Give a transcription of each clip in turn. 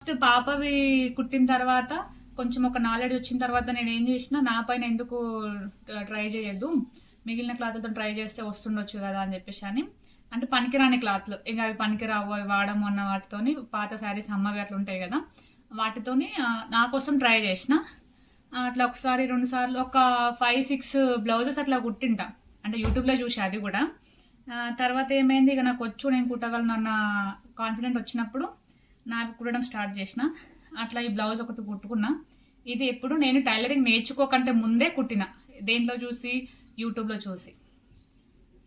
First పాపవి కుట్టిన తర్వాత కొంచెం ఒక నాలెడ్జ్ వచ్చిన తర్వాత నేను ఏం చేసిన, నా పైన ఎందుకు ట్రై చేయొద్దు, మిగిలిన క్లాత్లతో ట్రై చేస్తే వస్తుండొచ్చు కదా అని చెప్పేసి అని. అంటే పనికిరాని క్లాత్లు, ఇంకా అవి పనికిరావు, అవి వాడము అన్న వాటితోని, పాత శారీస్ అమ్మవి అట్లా ఉంటాయి కదా, వాటితోని నా కోసం ట్రై చేసిన. అట్లా ఒకసారి 2 సార్లు ఒక 5-6 బ్లౌజెస్ అట్లా కుట్టింటా, అంటే యూట్యూబ్లో చూసి అది కూడా. తర్వాత ఏమైంది, ఇక నాకు వచ్చు, నేను కుట్టగలను అన్న కాన్ఫిడెంట్ వచ్చినప్పుడు నాకు కుట్టడం స్టార్ట్ చేసిన. అట్లా ఈ బ్లౌజ్ ఒకటి కుట్టుకున్నా. ఇది ఎప్పుడు నేను టైలరింగ్ నేర్చుకోకంటే ముందే కుట్టిన, దేంట్లో చూసి, యూట్యూబ్లో చూసి.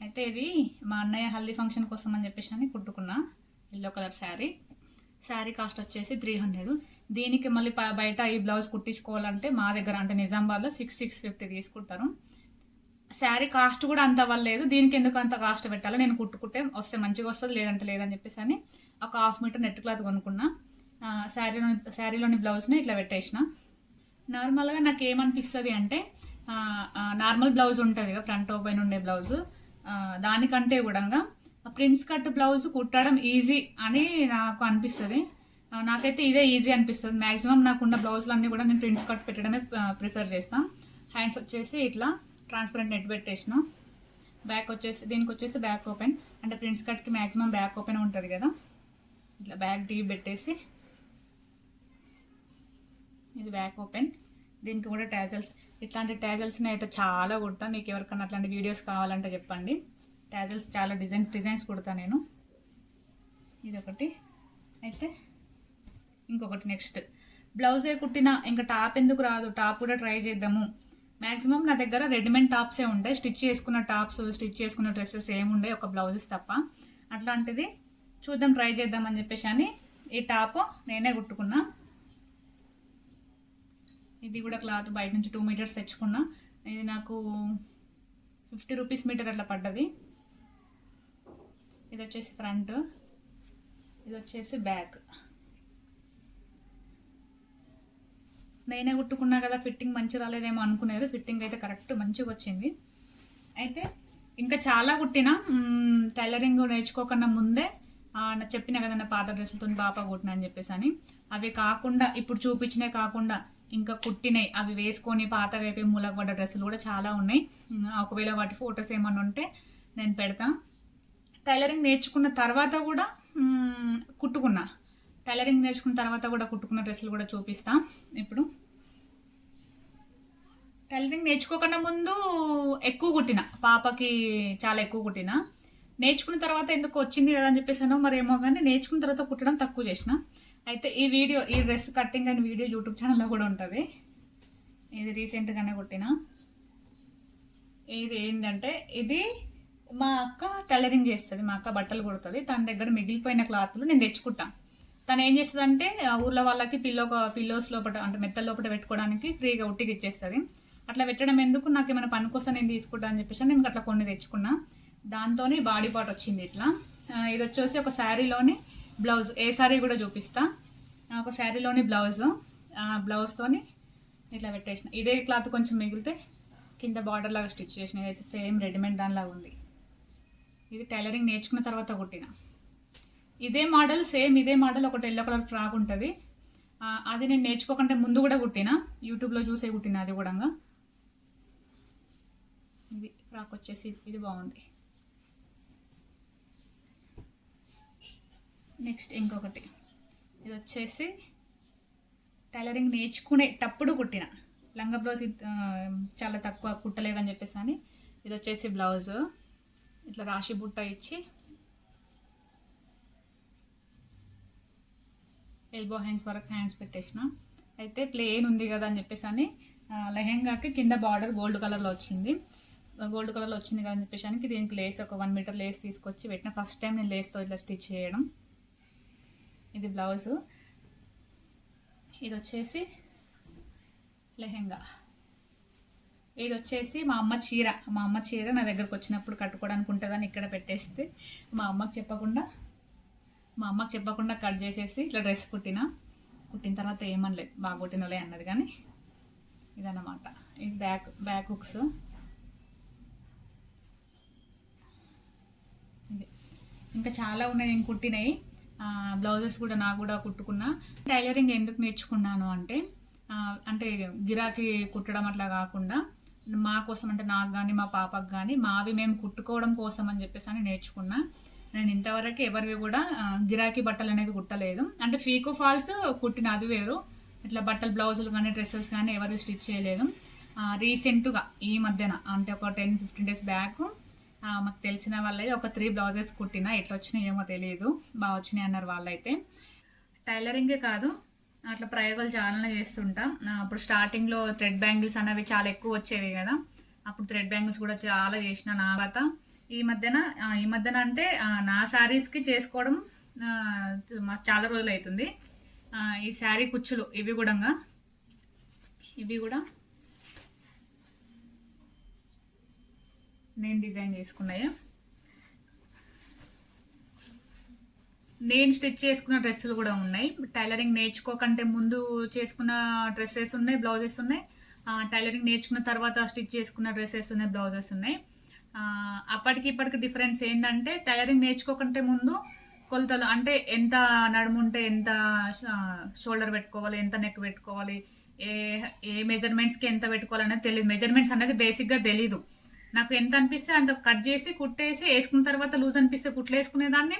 అయితే ఇది మా అన్నయ్య హల్దీ ఫంక్షన్ కోసం అని చెప్పేసి అని కుట్టుకున్నా. ఎల్లో కలర్ శారీ కాస్ట్ వచ్చేసి 300. దీనికి మళ్ళీ బయట ఈ బ్లౌజ్ కుట్టించుకోవాలంటే మా దగ్గర అంటే నిజామాబాద్లో 650 తీసుకుంటారు. శారీ కాస్ట్ కూడా అంత అవ్వలేదు, దీనికి ఎందుకు అంత కాస్ట్ పెట్టాలి, నేను కుట్టుకుంటే వస్తే మంచిగా వస్తుంది, లేదంటే లేదని చెప్పేసి అని ఒక 1/2 మీటర్ నెట్ క్లాత్ కొనుక్కున్నా. శారీలోని బ్లౌజ్ని ఇట్లా పెట్టేసిన. నార్మల్గా నాకు ఏమనిపిస్తుంది అంటే, నార్మల్ బ్లౌజ్ ఉంటుంది కదా ఫ్రంట్ ఓపెన్ ఉండే బ్లౌజ్, దానికంటే కూడా ప్రిన్స్ కట్ బ్లౌజ్ కుట్టడం ఈజీ అని నాకు అనిపిస్తుంది. నాకైతే ఇదే ఈజీ అనిపిస్తుంది. మ్యాక్సిమం నాకున్న బ్లౌజులన్నీ కూడా నేను ప్రిన్స్ కట్ పెట్టడమే ప్రిఫర్ చేస్తాను. హ్యాండ్స్ వచ్చేసి ఇట్లా ట్రాన్స్పరెంట్ నెట్ పెట్టేసిన. బ్యాక్ వచ్చేసి దీనికి వచ్చేసి బ్యాక్ ఓపెన్, అంటే ప్రిన్స్ కట్కి మ్యాక్సిమం బ్యాక్ ఓపెన్ ఉంటుంది కదా, ఇట్లా బ్యాక్ డీప్ పెట్టేసి ఇది బ్యాక్ ఓపెన్. దీనికి కూడా ట్యాజల్స్, ఇట్లాంటి ట్యాజల్స్ని అయితే చాలా కుడతా. మీకు ఎవరికన్నా అట్లాంటి వీడియోస్ కావాలంటే చెప్పండి. ట్యాజల్స్ చాలా డిజైన్స్ కుడతా నేను. ఇది ఒకటి. అయితే ఇంకొకటి నెక్స్ట్ బ్లౌజే కుట్టిన, ఇంకా టాప్ ఎందుకు రాదు, టాప్ కూడా ట్రై చేద్దాము. మ్యాక్సిమం నా దగ్గర రెడీమేడ్ టాప్సే ఉంటాయి, స్టిచ్ చేసుకున్న టాప్స్, స్టిచ్ చేసుకున్న డ్రెస్సెస్ ఏముండే, ఒక బ్లౌజెస్ తప్ప. అట్లాంటిది చూద్దాం, ట్రై చేద్దాం అని చెప్పేసి అని ఈ టాప్ నేనే కుట్టుకున్నా. ఇది కూడా క్లాత్ బయట నుంచి 2 మీటర్స్ తెచ్చుకున్నా. ఇది నాకు 50 రూపీస్ మీటర్ అట్లా పడ్డది. ఇది వచ్చేసి ఫ్రంట్, ఇది వచ్చేసి బ్యాక్. నేనే కుట్టుకున్నా కదా, ఫిట్టింగ్ మంచి రాలేదేమో అనుకున్నారు, ఫిట్టింగ్ అయితే కరెక్ట్ మంచిగా వచ్చింది. అయితే ఇంకా చాలా కుట్టిన, టైలరింగ్ నేర్చుకోకన్నా ముందే చెప్పిన కదా నా పాత డ్రెస్సులతో బాపా కుట్టిన అని చెప్పేసి అని. అవి కాకుండా ఇప్పుడు చూపించినవి కాకుండా ఇంకా కుట్టినాయి, అవి వేసుకొని పాత వైపు మూలకు పడ్డ డ్రెస్సులు కూడా చాలా ఉన్నాయి. ఒకవేళ వాటి ఫొటోస్ ఏమన్నా ఉంటే నేను పెడతా. టైలరింగ్ నేర్చుకున్న తర్వాత కూడా కుట్టుకున్నా, టైలరింగ్ నేర్చుకున్న తర్వాత కూడా కుట్టుకున్న డ్రెస్సులు కూడా చూపిస్తా. ఇప్పుడు టైలరింగ్ నేర్చుకోకుండా ముందు ఎక్కువ కుట్టిన, పాపకి చాలా ఎక్కువ కుట్టిన. నేర్చుకున్న తర్వాత ఎందుకు వచ్చింది కదా అని చెప్పేసాను మరేమో, కానీ నేర్చుకున్న తర్వాత కుట్టడం తక్కువ చేసిన. అయితే ఈ డ్రెస్ కట్టింగ్ అని వీడియో యూట్యూబ్ ఛానల్లో కూడా ఉంటుంది. ఇది రీసెంట్గానే కుట్టిన. ఇది ఏంటంటే, ఇది మా అక్క టైలరింగ్ చేస్తుంది, మా అక్క బట్టలు కుడుతుంది. తన దగ్గర మిగిలిపోయిన క్లాత్లు నేను తెచ్చుకుంటాను. తను ఏం చేస్తుంది అంటే, ఊర్లో వాళ్ళకి పిల్లోస్ లోపల అంటే మెత్తల లోపల పెట్టుకోవడానికి ఫ్రీగా ఉట్టికి ఇచ్చేస్తుంది. అట్లా పెట్టడం ఎందుకు, నాకు ఏమైనా పని కోసం నేను తీసుకుంటా అని చెప్పేసి నేను అట్లా కొన్ని తెచ్చుకున్నా. దాంతో బాడీ పార్ట్ వచ్చింది ఇట్లా. ఇది వచ్చేసి ఒక శారీలోని బ్లౌజ్, ఏ శారీ కూడా చూపిస్తా. ఒక శారీలోని బ్లౌజ్తోని ఇట్లా పెట్టేసిన. ఇదే క్లాత్ కొంచెం మిగిలితే కింద బార్డర్ లాగా స్టిచ్ చేసిన. ఇదైతే సేమ్ రెడీమేడ్ దానిలాగా ఉంది. ఇది టైలరింగ్ నేర్చుకున్న తర్వాత కుట్టిన. ఇదే మోడల్, సేమ్ ఇదే మోడల్ ఒకటి ఎల్లో కలర్ ఫ్రాక్ ఉంటుంది. అది నేను నేర్చుకోకంటే ముందు కూడా కుట్టిన, యూట్యూబ్లో చూసే కుట్టిన. అది కూడా ఇది ఫ్రాక్ వచ్చేసి ఇది బాగుంది. నెక్స్ట్ ఇంకొకటి, ఇది వచ్చేసి టైలరింగ్ నేర్చుకునేటప్పుడు కుట్టిన లంగా బ్లౌజ్, చాలా తక్కువ కుట్టలేదని చెప్పేసి అని. ఇది వచ్చేసి బ్లౌజ్, ఇట్లా రాశి బుట్ట ఇచ్చి ఎల్బో హ్యాండ్స్ వరకు హ్యాండ్స్ పెట్టేసిన. అయితే ప్లెయిన్ ఉంది కదా అని చెప్పేసి అని లెహెంగాకి కింద బార్డర్ గోల్డ్ కలర్లో వచ్చింది కదా అని చెప్పేసి అని దీనికి లేస్ ఒక 1 మీటర్ లేస్ తీసుకొచ్చి పెట్టిన. ఫస్ట్ టైం నేను లేస్తో ఇట్లా స్టిచ్ చేయడం. ఇది బ్లౌజు, ఇది వచ్చేసి లెహెంగా. ఇది వచ్చేసి మా అమ్మ చీర నా దగ్గరకు వచ్చినప్పుడు కట్టుకోవడానికి ఉంటుందని ఇక్కడ పెట్టేస్తే మా అమ్మకి చెప్పకుండా కట్ చేసేసి ఇట్లా డ్రెస్ కుట్టిన తర్వాత ఏమనలేదు, బాగా కుట్టినలే అన్నది. కానీ ఇదన్నమాట. ఇది బ్యాక్ హుక్స్. ఇది ఇంకా చాలా ఉన్నాయి నేను కుట్టినవి. బ్లౌజెస్ కూడా నాకు కూడా కుట్టుకున్నా. టైలరింగ్ ఎందుకు నేర్చుకున్నాను అంటే అంటే గిరాకీ కుట్టడం అట్లా కాకుండా మా కోసం, అంటే నాకు కానీ మా పాపకు కానీ మావి మేము కుట్టుకోవడం కోసం అని చెప్పేసి అని నేర్చుకున్నా. నేను ఇంతవరకు ఎవరివి కూడా గిరాకీ బట్టలు అనేది కుట్టలేదు. అంటే ఫీకో ఫాల్స్ కుట్టిన అది వేరు, ఇట్లా బట్టలు బ్లౌజులు కానీ డ్రెస్సెస్ కానీ ఎవరివి స్టిచ్ చేయలేదు. రీసెంట్గా ఈ మధ్యన అంటే ఒక 10-15 days బ్యాక్ మాకు తెలిసిన వాళ్ళే ఒక 3 బ్లౌజెస్ కుట్టిన. ఎట్లా వచ్చినాయి ఏమో తెలియదు, బాగా వచ్చినాయి అన్నారు వాళ్ళైతే. టైలరింగే కాదు, అట్లా ప్రయోగాలు చాలానే చేస్తుంటాం. అప్పుడు స్టార్టింగ్లో థ్రెడ్ బ్యాంగిల్స్ అనేవి చాలా ఎక్కువ వచ్చేవి కదా, అప్పుడు థ్రెడ్ బ్యాంగిల్స్ కూడా చాలా చేసిన. నా తర్వాత ఈ మధ్యన అంటే నా శారీస్కి చేసుకోవడం చాలా రోజులు అవుతుంది. ఈ శారీ కుచ్చులు ఇవి కూడా నేను డిజైన్ చేసుకున్నాయి. నేను స్టిచ్ చేసుకున్న డ్రెస్సులు కూడా ఉన్నాయి. టైలరింగ్ నేర్చుకోకంటే ముందు చేసుకున్న డ్రెస్సెస్ ఉన్నాయి, బ్లౌజెస్ ఉన్నాయి. టైలరింగ్ నేర్చుకున్న తర్వాత స్టిచ్ చేసుకున్న డ్రెస్సెస్ ఉన్నాయి, బ్లౌజెస్ ఉన్నాయి. అప్పటికి ఇప్పటికి డిఫరెన్స్ ఏంటంటే టైలరింగ్ నేర్చుకోకంటే ముందు కొలతలు, అంటే ఎంత నడుము ఉంటే ఎంత షోల్డర్ పెట్టుకోవాలి, ఎంత నెక్ పెట్టుకోవాలి, ఏ మెజర్మెంట్స్కి ఎంత పెట్టుకోవాలనేది తెలియదు. మెజర్మెంట్స్ అనేది బేసిక్గా తెలీదు. నాకు ఎంత అనిపిస్తే అంత కట్ చేసి కుట్టేసి వేసుకున్న తర్వాత లూజ్ అనిపిస్తే కుట్లు వేసుకునేదాన్ని,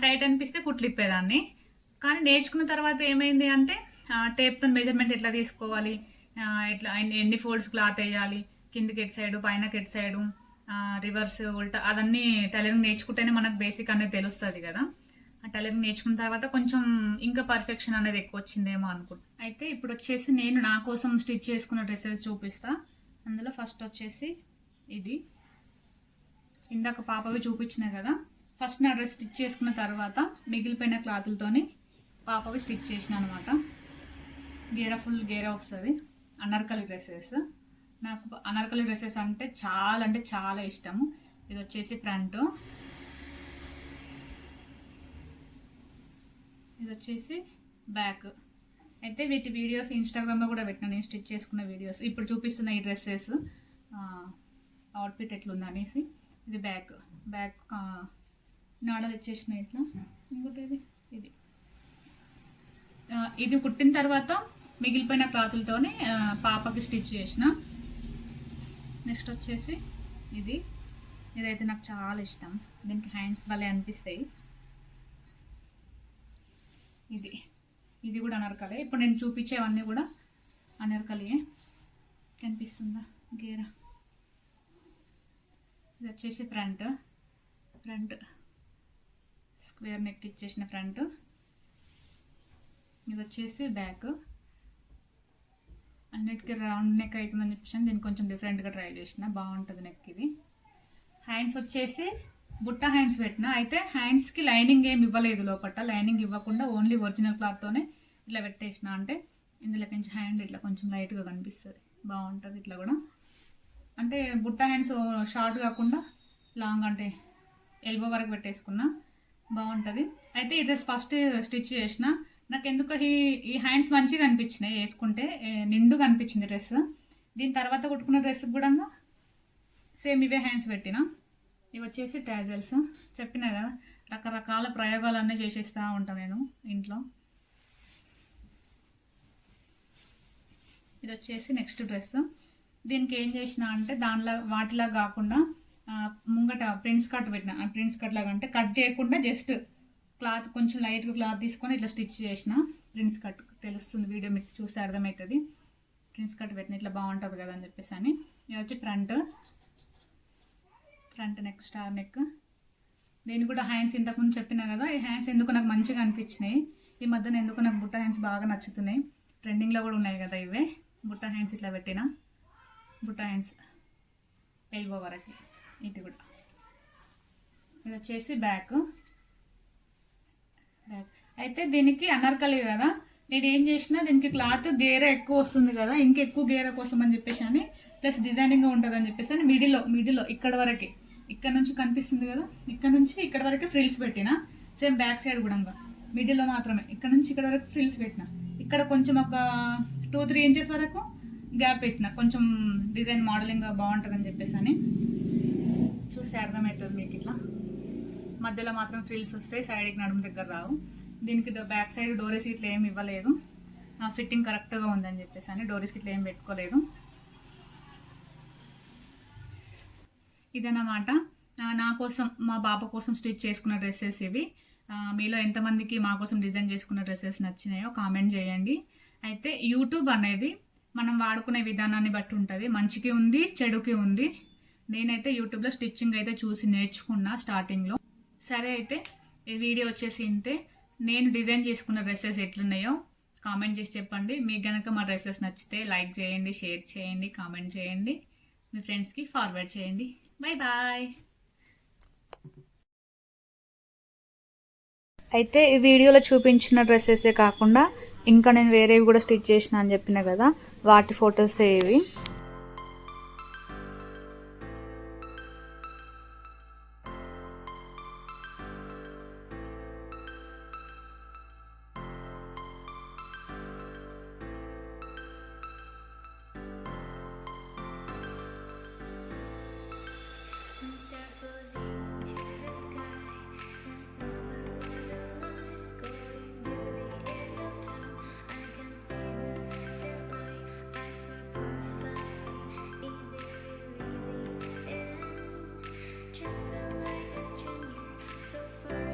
టైట్ అనిపిస్తే కుట్లు ఇప్పేదాన్ని. కానీ నేర్చుకున్న తర్వాత ఏమైంది అంటే టేప్తో మెజర్మెంట్ ఎట్లా తీసుకోవాలి, ఎట్లా ఎన్ని ఫోల్డ్స్ క్లాత్ వేయాలి, కిందికి ఎటు సైడు పైనకి ఎటు సైడు, రివర్స్ ఉల్టా, అదన్నీ టైలరింగ్ నేర్చుకుంటేనే మనకు బేసిక్ అనేది తెలుస్తుంది కదా. ఆ టైలరింగ్ నేర్చుకున్న తర్వాత కొంచెం ఇంకా పర్ఫెక్షన్ అనేది ఎక్కువ వచ్చిందేమో అనుకుంటా. అయితే ఇప్పుడు వచ్చేసి నేను నా కోసం స్టిచ్ చేసుకున్న డ్రెస్సెస్ చూపిస్తా. అందులో ఫస్ట్ వచ్చేసి ఇది ఇందాక పాపవి చూపించిన కదా, ఫస్ట్ నా డ్రెస్ స్టిచ్ చేసుకున్న తర్వాత మిగిలిపోయిన క్లాతులతోని పాపవి స్టిచ్ చేసిన అనమాట. ఫుల్ గేరా వస్తుంది. అనార్కలి డ్రెస్సెస్, నాకు అనార్కలి డ్రెస్సెస్ అంటే చాలా ఇష్టము. ఇది వచ్చేసి ఫ్రంట్, ఇది వచ్చేసి బ్యాక్. అయితే వీటి వీడియోస్ ఇన్స్టాగ్రామ్లో కూడా పెట్టినా, నేను స్టిచ్ చేసుకున్న వీడియోస్. ఇప్పుడు చూపిస్తున్న ఈ డ్రెస్సెస్ అవుట్ఫిట్ ఎట్లుంది అనేసి. ఇది బ్యాక్ నాడలు ఇచ్చేసిన ఇట్లా. ఇంకోటి ఇది కుట్టిన తర్వాత మిగిలిపోయిన క్లాతులతోనే పాపకి స్టిచ్ చేసిన. నెక్స్ట్ వచ్చేసి ఇదైతే నాకు చాలా ఇష్టం. దీనికి హ్యాండ్స్ భలే అనిపిస్తాయి. ఇది కూడా అనార్కలి. ఇప్పుడు నేను చూపించేవన్నీ కూడా అనార్కలియే. కనిపిస్తుందా గేరా? ఇది వచ్చేసి ఫ్రంట్ స్క్వేర్ నెక్ ఇచ్చేసిన ఫ్రంట్. ఇది వచ్చేసి బ్యాక్. అన్నిటికీ రౌండ్ నెక్ అవుతుందని చెప్పేసి దీన్ని కొంచెం డిఫరెంట్గా ట్రై చేసిన, బాగుంటుంది నెక్ ఇది. హ్యాండ్స్ వచ్చేసి బుట్ట హ్యాండ్స్ పెట్టిన. అయితే హ్యాండ్స్కి లైనింగ్ ఏమి ఇవ్వలేదు, లోపల లైనింగ్ ఇవ్వకుండా ఓన్లీ ఒరిజినల్ క్లాత్తోనే ఇట్లా పెట్టేసిన. అంటే ఇందులోకి నుంచి హ్యాండ్ ఇట్లా కొంచెం లైట్గా కనిపిస్తుంది, బాగుంటుంది. ఇట్లా కూడా అంటే బుట్ట హ్యాండ్స్ షార్ట్ కాకుండా లాంగ్, అంటే ఎల్బో వరకు పెట్టేసుకున్నా, బాగుంటుంది. అయితే ఈ డ్రెస్ ఫస్ట్ స్టిచ్ చేసిన. నాకు ఎందుకు ఈ హ్యాండ్స్ మంచిగా అనిపించినాయి, వేసుకుంటే నిండుగా అనిపించింది డ్రెస్. దీని తర్వాత కుట్టుకున్న డ్రెస్ కూడా సేమ్ ఇవే హ్యాండ్స్ పెట్టిన. ఇవి వచ్చేసి టాజల్స్. చెప్పినా కదా, రకరకాల ప్రయోగాలన్నీ చేసేస్తూ ఉంటాను నేను ఇంట్లో. ఇది వచ్చేసి నెక్స్ట్ డ్రెస్. దీనికి ఏం చేసిన అంటే వాటిలా కాకుండా ముంగట ప్రిన్స్ కట్ పెట్టిన. ప్రిన్స్ కట్ లాగా అంటే కట్ చేయకుండా జస్ట్ క్లాత్ కొంచెం లైట్గా క్లాత్ తీసుకొని ఇట్లా స్టిచ్ చేసిన. ప్రిన్స్ కట్ తెలుస్తుంది, వీడియో మీకు చూస్తే అర్థమవుతుంది. ప్రిన్స్ కట్ పెట్టిన ఇట్లా బాగుంటుంది కదా అని చెప్పేసి అని. ఇది వచ్చి ఫ్రంట్ నెక్, స్టార్ నెక్. దీన్ని కూడా హ్యాండ్స్ ఇంతకుముందు చెప్పినా కదా, ఈ హ్యాండ్స్ ఎందుకు నాకు మంచిగా అనిపించినాయి. ఈ మధ్యన ఎందుకు నాకు బుట్ట హ్యాండ్స్ బాగా నచ్చుతున్నాయి. ట్రెండింగ్లో కూడా ఉన్నాయి కదా ఇవే బుట్ట హ్యాండ్స్. ఇట్లా పెట్టిన బుట్ట హ్యాండ్స్ ఎల్బో వరకు. ఇది కూడా. ఇది వచ్చేసి బ్యాక్. అయితే దీనికి అనార్కలి కదా, నేను ఏం చేసినా దీనికి క్లాత్ గేర ఎక్కువ వస్తుంది కదా, ఇంకెక్కువ గేర కోసం అని చెప్పేసి అని, ప్లస్ డిజైనింగ్గా ఉంటుంది అని చెప్పేసి అని మిడిల్లో ఇక్కడ వరకే, ఇక్కడ నుంచి కనిపిస్తుంది కదా, ఇక్కడ నుంచి ఇక్కడ వరకే ఫ్రిల్స్ పెట్టిన. సేమ్ బ్యాక్ సైడ్ కూడా మిడిల్లో మాత్రమే ఇక్కడ నుంచి ఇక్కడ వరకు ఫ్రిల్స్ పెట్టిన. ఇక్కడ కొంచెం ఒక 2-3 inches వరకు గ్యాప్ పెట్టిన, కొంచెం డిజైన్ మోడలింగ్ బాగుంటుంది అని చెప్పేసి అని. చూస్తే అర్థమవుతుంది మీకు, ఇట్లా మధ్యలో మాత్రం ఫ్రిల్స్ వస్తాయి, సైడ్కి నడుము దగ్గర రావు. దీనికి బ్యాక్ సైడ్ డోరీస్ ఇట్లా ఏమి ఇవ్వలేదు, ఫిట్టింగ్ కరెక్ట్గా ఉందని చెప్పేసి అని డోరీస్కి ఇట్లా ఏం పెట్టుకోలేదు. ఇదన్నమాట నా కోసం మా బాబు కోసం స్టిచ్ చేసుకున్న డ్రెస్సెస్ ఇవి. మీలో ఎంతమందికి మా కోసం డిజైన్ చేసుకున్న డ్రెస్సెస్ నచ్చినాయో కామెంట్ చేయండి. అయితే యూట్యూబ్ అనేది మనం వాడుకునే విధానాన్ని బట్టి ఉంటుంది, మంచికి ఉంది చెడుకి ఉంది. నేనైతే యూట్యూబ్లో స్టిచ్చింగ్ అయితే చూసి నేర్చుకున్నా స్టార్టింగ్లో. సరే అయితే ఈ వీడియో వచ్చేసి ఇంతే. నేను డిజైన్ చేసుకున్న డ్రెస్సెస్ ఎట్లున్నాయో కామెంట్ చేసి చెప్పండి. మీకు కనుక మా డ్రెస్సెస్ నచ్చితే లైక్ చేయండి, షేర్ చేయండి, కామెంట్ చేయండి, మీ ఫ్రెండ్స్కి ఫార్వర్డ్ చేయండి. Bye bye. అయితే ఈ వీడియోలో చూపించిన డ్రెస్సెసే కాకుండా ఇంకా నేను వేరేవి కూడా స్టిచ్ చేసిన అని చెప్పిన కదా, వాటి ఫొటోసే ఇవి. Just so like a stranger, so far